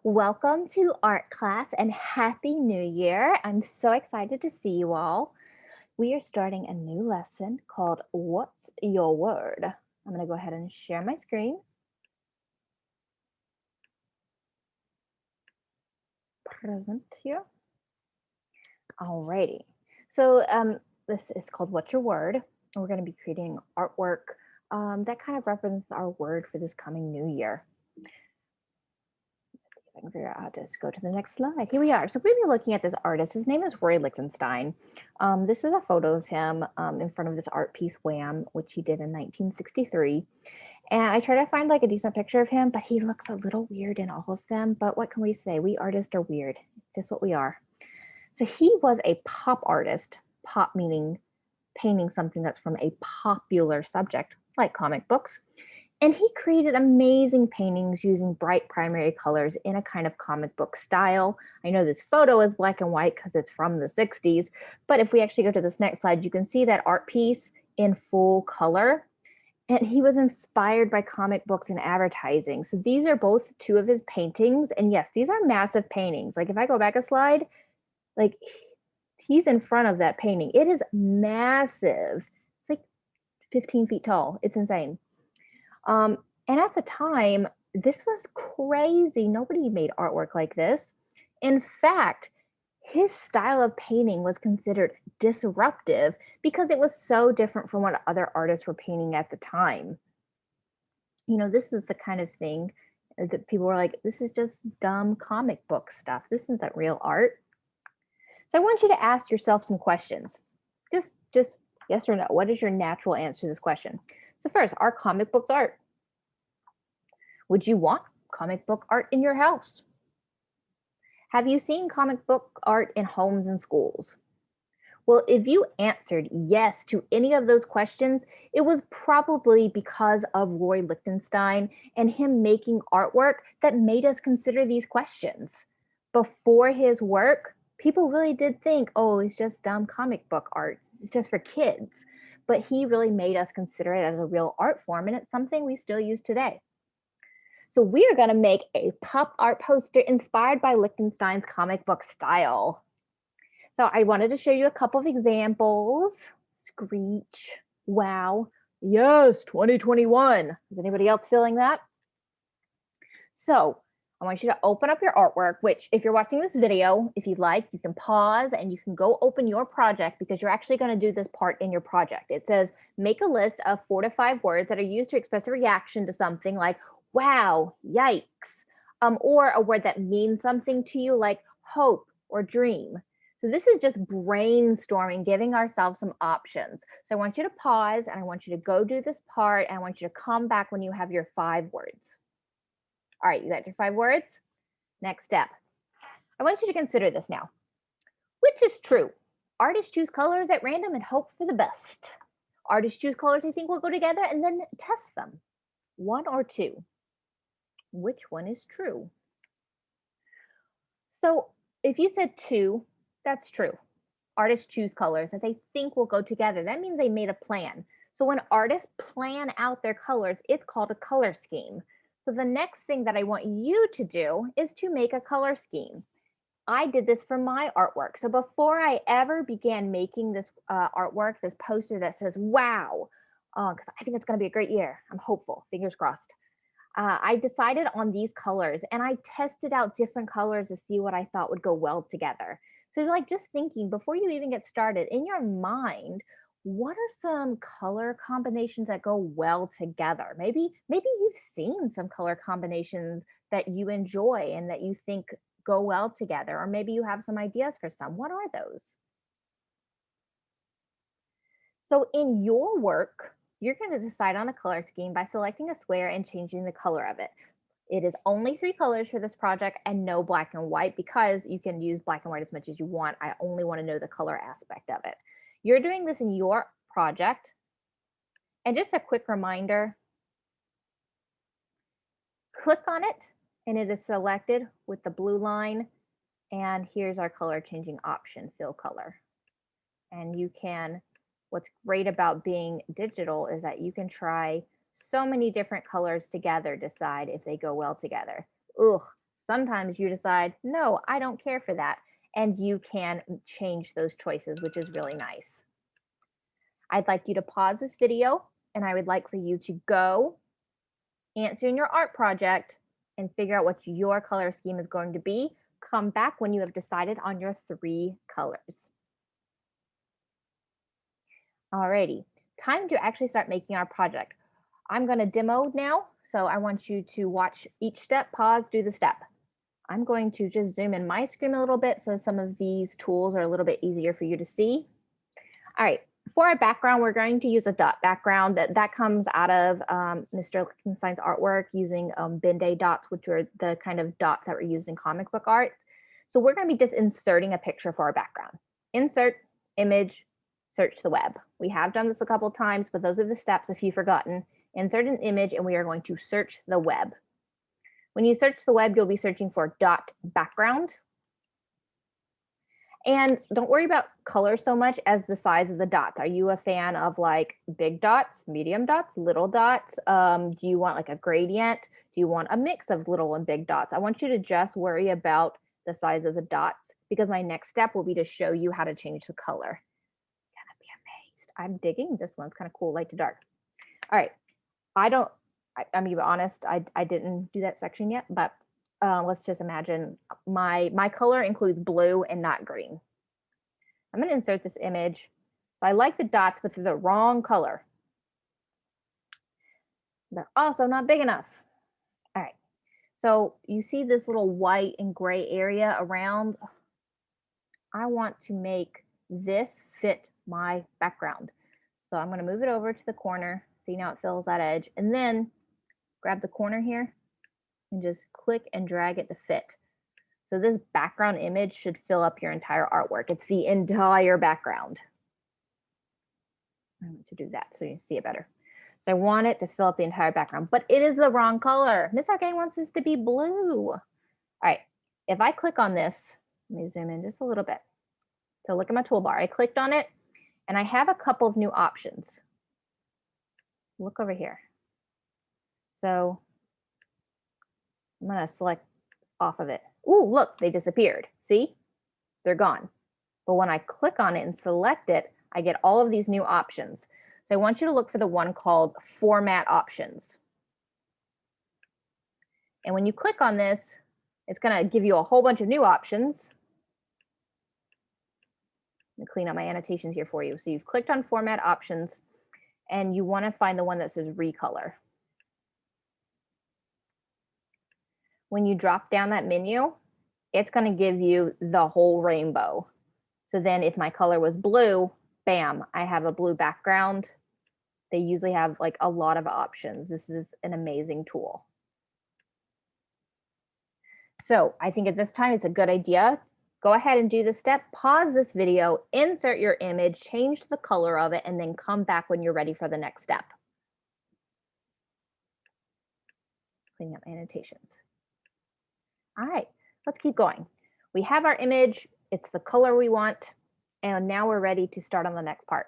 Welcome to art class and Happy New Year. I'm so excited to see you all. We are starting a new lesson called What's Your Word? I'm going to go ahead and share my screen. Present here. Alrighty. So this is called What's Your Word? We're going to be creating artwork that kind of represents our word for this coming new year. I can figure out how to go to the next slide. Here we are. So we'll be looking at this artist. His name is Roy Lichtenstein. This is a photo of him in front of this art piece, Wham, which he did in 1963. And I try to find like a decent picture of him, but he looks a little weird in all of them. But what can we say? We artists are weird. Just what we are. So he was a pop artist, pop meaning painting something that's from a popular subject, like comic books. And he created amazing paintings using bright primary colors in a kind of comic book style. I know this photo is black and white because it's from the 60s, but if we actually go to this next slide, you can see that art piece in full color. And he was inspired by comic books and advertising. So these are both two of his paintings. And yes, these are massive paintings. Like if I go back a slide, like he's in front of that painting. It is massive. It's like 15 feet tall. It's insane. And at the time, this was crazy. Nobody made artwork like this. In fact, his style of painting was considered disruptive because it was so different from what other artists were painting at the time. You know, this is the kind of thing that people were like, this is just dumb comic book stuff. This isn't real art. So I want you to ask yourself some questions. Just yes or no. What is your natural answer to this question? So first, are comic books art? Would you want comic book art in your house? Have you seen comic book art in homes and schools? Well, if you answered yes to any of those questions, it was probably because of Roy Lichtenstein and him making artwork that made us consider these questions. Before his work, people really did think, oh, it's just dumb comic book art. It's just for kids. But he really made us consider it as a real art form, and it's something we still use today. So we are going to make a pop art poster inspired by Lichtenstein's comic book style. So I wanted to show you a couple of examples. Screech, wow, yes, 2021. Is anybody else feeling that? So I want you to open up your artwork, which if you're watching this video, if you'd like, you can pause and you can go open your project because you're actually going to do this part in your project. It says, make a list of 4 to 5 words that are used to express a reaction to something like, wow, yikes, or a word that means something to you like hope or dream. So this is just brainstorming, giving ourselves some options. So I want you to pause and I want you to go do this part and I want you to come back when you have your 5 words. All right, you got your 5 words? Next step. I want you to consider this now. Which is true? Artists choose colors at random and hope for the best. Artists choose colors they think will go together and then test them. 1 or 2? Which one is true? So if you said 2, that's true. Artists choose colors that they think will go together. That means they made a plan. So when artists plan out their colors, it's called a color scheme. So the next thing that I want you to do is to make a color scheme. I did this for my artwork. So before I ever began making this artwork, this poster that says, wow, because I think it's going to be a great year. I'm hopeful, fingers crossed. I decided on these colors and I tested out different colors to see what I thought would go well together. So like just thinking before you even get started in your mind, what are some color combinations that go well together? Maybe you've seen some color combinations that you enjoy and that you think go well together, or maybe you have some ideas for some. What are those? So in your work, you're going to decide on a color scheme by selecting a square and changing the color of it. It is only 3 colors for this project and no black and white because you can use black and white as much as you want. I only want to know the color aspect of it. You're doing this in your project. And just a quick reminder, click on it and it is selected with the blue line. And here's our color changing option, fill color. And you can, what's great about being digital is that you can try so many different colors together, decide if they go well together. Ugh, Sometimes you decide, no, I don't care for that. And you can change those choices, which is really nice. I'd like you to pause this video, and I would like for you to go answer in your art project and figure out what your color scheme is going to be. Come back when you have decided on your 3 colors. Alrighty, time to actually start making our project. I'm going to demo now, so I want you to watch each step, pause, do the step. I'm going to just zoom in my screen a little bit so some of these tools are a little bit easier for you to see. All right, for our background, we're going to use a dot background. That comes out of Mr. Lichtenstein's artwork using Ben-Day dots, which are the kind of dots that were used in comic book art. So we're going to be just inserting a picture for our background. Insert, image, search the web. We have done this a couple of times, but those are the steps if you've forgotten. Insert an image, and we are going to search the web. When you search the web, you'll be searching for dot background. And don't worry about color so much as the size of the dots. Are you a fan of like big dots, medium dots, little dots? Do you want like a gradient? Do you want a mix of little and big dots? I want you to just worry about the size of the dots because my next step will be to show you how to change the color. You're gonna be amazed. I'm digging this one's kind of cool, light to dark. All right, I'm gonna be honest, I didn't do that section yet, but let's just imagine my color includes blue and not green. I'm gonna insert this image. So I like the dots, but they're the wrong color. They're also not big enough. All right, so you see this little white and gray area around. I want to make this fit my background. So I'm gonna move it over to the corner. See now it fills that edge, and then grab the corner here and just click and drag it to fit. So this background image should fill up your entire artwork. It's the entire background. I want to do that so you see it better. So I want it to fill up the entire background, but it is the wrong color. Miss Arcane wants this to be blue. All right, if I click on this, let me zoom in just a little bit. So look at my toolbar. I clicked on it and I have a couple of new options. Look over here. So I'm gonna select off of it. Ooh, look, they disappeared. See, they're gone. But when I click on it and select it, I get all of these new options. So I want you to look for the one called Format Options. And when you click on this, it's gonna give you a whole bunch of new options. Let me clean up my annotations here for you. So you've clicked on Format Options and you wanna find the one that says Recolor. When you drop down that menu, it's going to give you the whole rainbow. So then if my color was blue, bam, I have a blue background. They usually have like a lot of options. This is an amazing tool. So I think at this time, it's a good idea. Go ahead and do the step, pause this video, insert your image, change the color of it, and then come back when you're ready for the next step. Cleaning up annotations. All right, let's keep going. We have our image, it's the color we want, and now we're ready to start on the next part.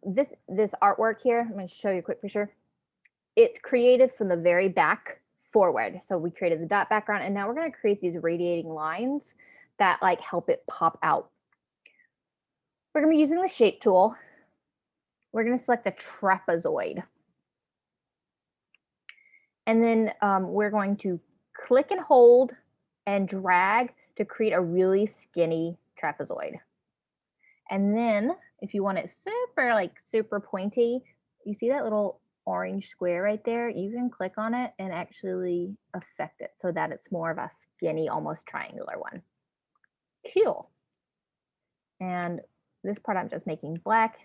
This artwork here, I'm going to show you a quick picture. It's created from the very back forward. So we created the dot background, and now we're going to create these radiating lines that like help it pop out. We're going to be using the shape tool. We're going to select the trapezoid. And then we're going to click and hold and drag to create a really skinny trapezoid. And then if you want it super pointy, you see that little orange square right there? You can click on it and actually affect it so that it's more of a skinny, almost triangular one. Cool. And this part I'm just making black.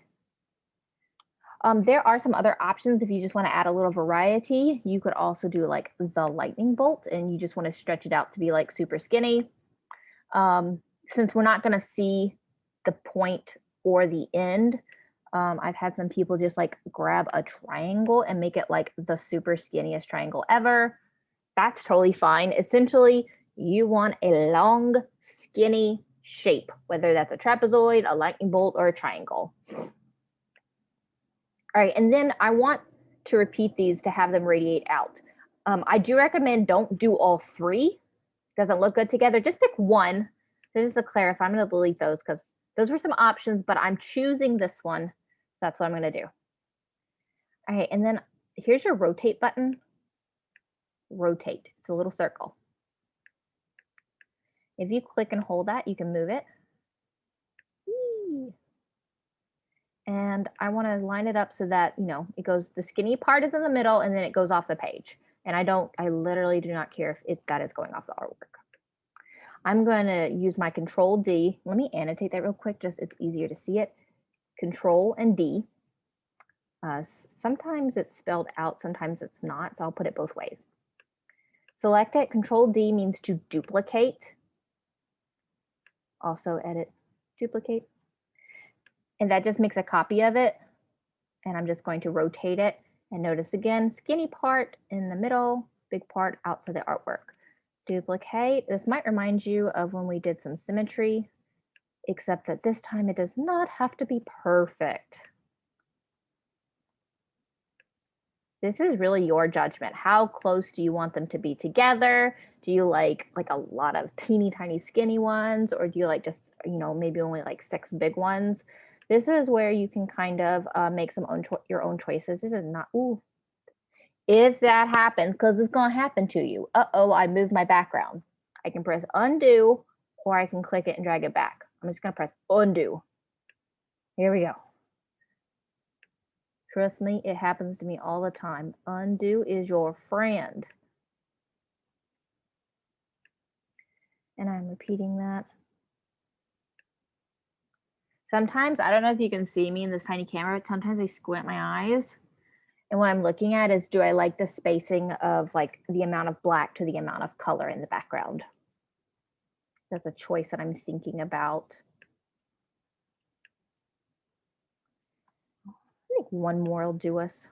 There are some other options if you just want to add a little variety. You could also do like the lightning bolt and you just want to stretch it out to be like super skinny. Since we're not going to see the point or the end, I've had some people just like grab a triangle and make it like the super skinniest triangle ever. That's totally fine. Essentially, you want a long, skinny shape, whether that's a trapezoid, a lightning bolt, or a triangle. All right, and then I want to repeat these to have them radiate out. I do recommend don't do all three. Doesn't look good together. Just pick one. So just to clarify, I'm going to delete those because those were some options, but I'm choosing this one. So that's what I'm going to do. All right, and then here's your rotate button. Rotate. It's a little circle. If you click and hold that, you can move it. And I want to line it up so that, you know, it goes, the skinny part is in the middle and then it goes off the page. And I literally do not care if that is going off the artwork. I'm going to use my Control D. Let me annotate that real quick, just it's easier to see it. Control and D. Sometimes it's spelled out, sometimes it's not, so I'll put it both ways. Select it. Control D means to duplicate. Also edit, duplicate. And that just makes a copy of it. And I'm just going to rotate it. And notice again, skinny part in the middle, big part outside the artwork. Duplicate. This might remind you of when we did some symmetry, except that this time it does not have to be perfect. This is really your judgment. How close do you want them to be together? Do you like a lot of teeny tiny skinny ones, or do you like just, you know, maybe only like 6 big ones? This is where you can kind of make your own choices. This is not, ooh. If that happens, because it's going to happen to you. Uh-oh, I moved my background. I can press undo, or I can click it and drag it back. I'm just going to press undo. Here we go. Trust me, it happens to me all the time. Undo is your friend. And I'm repeating that. Sometimes, I don't know if you can see me in this tiny camera, sometimes I squint my eyes. And what I'm looking at is, do I like the spacing of like the amount of black to the amount of color in the background? That's a choice that I'm thinking about. I think one more will do us.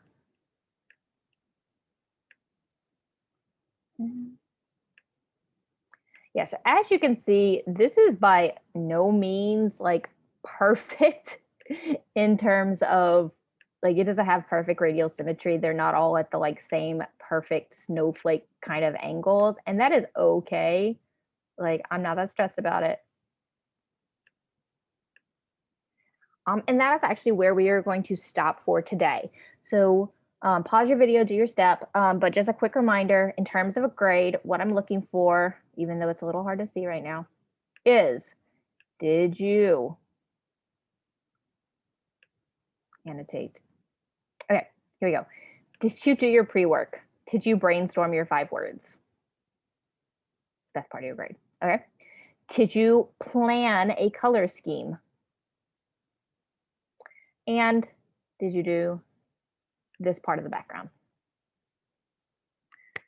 Yes, as you can see, this is by no means like perfect in terms of like, it doesn't have perfect radial symmetry. They're not all at the like same perfect snowflake kind of angles, and that is okay. Like, I'm not that stressed about it. And that is actually where we are going to stop for today. So pause your video, do your step, but just a quick reminder in terms of a grade, what I'm looking for, even though it's a little hard to see right now, is did you annotate? Okay, here we go. Did you do your pre-work? Did you brainstorm your 5 words? That's part of your grade. Okay. Did you plan a color scheme? And did you do this part of the background?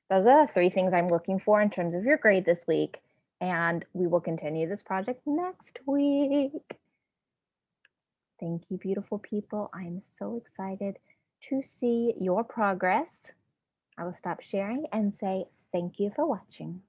Those are the 3 things I'm looking for in terms of your grade this week. And we will continue this project next week. Thank you, beautiful people. I'm so excited to see your progress. I will stop sharing and say thank you for watching.